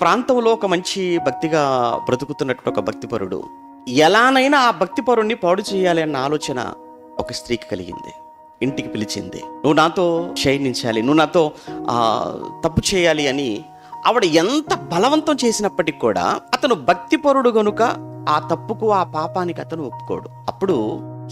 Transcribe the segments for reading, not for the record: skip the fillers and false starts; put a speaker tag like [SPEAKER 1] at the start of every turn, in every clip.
[SPEAKER 1] ప్రాంతంలో ఒక మంచి భక్తిగా బ్రతుకుతున్నటువంటి ఒక భక్తిపరుడు ఎలానైనా ఆ భక్తిపరుణ్ణి పాడు చేయాలి అన్న ఆలోచన ఒక స్త్రీకి కలిగింది. ఇంటికి పిలిచింది. నువ్వు నాతో శయనించాలి, నువ్వు నాతో తప్పు చేయాలి అని ఆవిడ ఎంత బలవంతం చేసినప్పటికి కూడా అతను భక్తిపరుడు గనుక ఆ తప్పుకు ఆ పాపానికి అతను ఒప్పుకోడు. అప్పుడు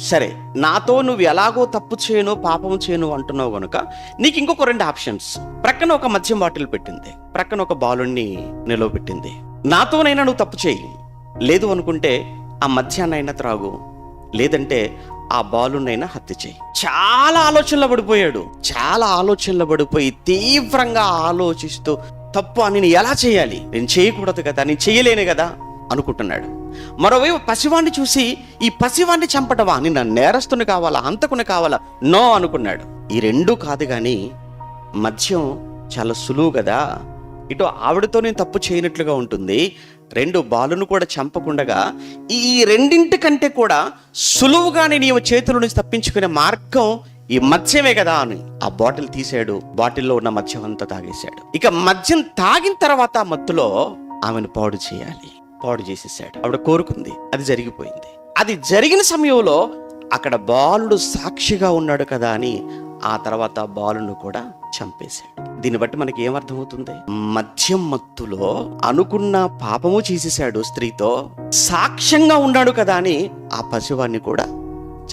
[SPEAKER 1] సరే, నాతో నువ్వు ఎలాగో తప్పు చేయను పాపం చేయను అంటున్నావు గనుక నీకు ఇంకొక 2 ఆప్షన్స్. ప్రక్కన ఒక మద్యం బాటిల్ పెట్టింది, ప్రక్కన ఒక బాలుణ్ణి నిలవబెట్టింది. నాతోనైనా నువ్వు తప్పు చేయి, లేదు అనుకుంటే ఆ మద్యాన్నైనా త్రాగు, లేదంటే ఆ బాలునైనా హత్య చేయి. చాలా ఆలోచనలో పడిపోయి తీవ్రంగా ఆలోచిస్తూ తప్పు అని నేను ఎలా చేయాలి, నేను చేయకూడదు కదా, నేను చేయలేను కదా అనుకుంటున్నాడు. మరోవైపు పసివాణ్ణి చూసి ఈ పసివాణ్ణి చంపటవా, నిన్న నేరస్తుని కావాలా, హంతకుని కావాలా, నో అనుకున్నాడు. ఈ 2 కాదు కానీ మద్యం చాలా సులువు కదా, ఇటు ఆవిడతో నేను తప్పు చేయనట్లుగా ఉంటుంది, 2 బాలును కూడా చంపకుండగా ఈ 2 కంటే కూడా సులువుగానే నీవు చేతుల నుంచి తప్పించుకునే మార్గం ఈ మద్యమే కదా అని ఆ బాటిల్ తీసాడు. బాటిల్లో ఉన్న మద్యం అంతా తాగేశాడు. ఇక మద్యం తాగిన తర్వాత ఆ మత్తులో ఆమెను పాడు చేసేసాడు. ఆవిడ కోరుకుంది, అది జరిగిపోయింది. అది జరిగిన సమయంలో అక్కడ బాలుడు సాక్షిగా ఉన్నాడు కదా అని ఆ తర్వాత బాలును కూడా చంపేశాడు. దీన్ని బట్టి మనకి ఏమర్థమవుతుంది? మద్యం మత్తులో అనుకున్న పాపము చేసేశాడు, స్త్రీతో సాక్ష్యంగా ఉన్నాడు కదా అని ఆ పసివాన్ని కూడా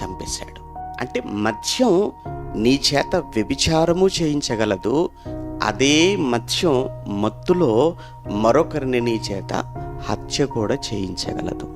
[SPEAKER 1] చంపేశాడు. అంటే మద్యం నీ చేత వ్యభిచారము చేయించగలదు, అదే మద్యం మత్తులో మరొకరిని నీ చేత హత్య కూడా చేయించగలదు.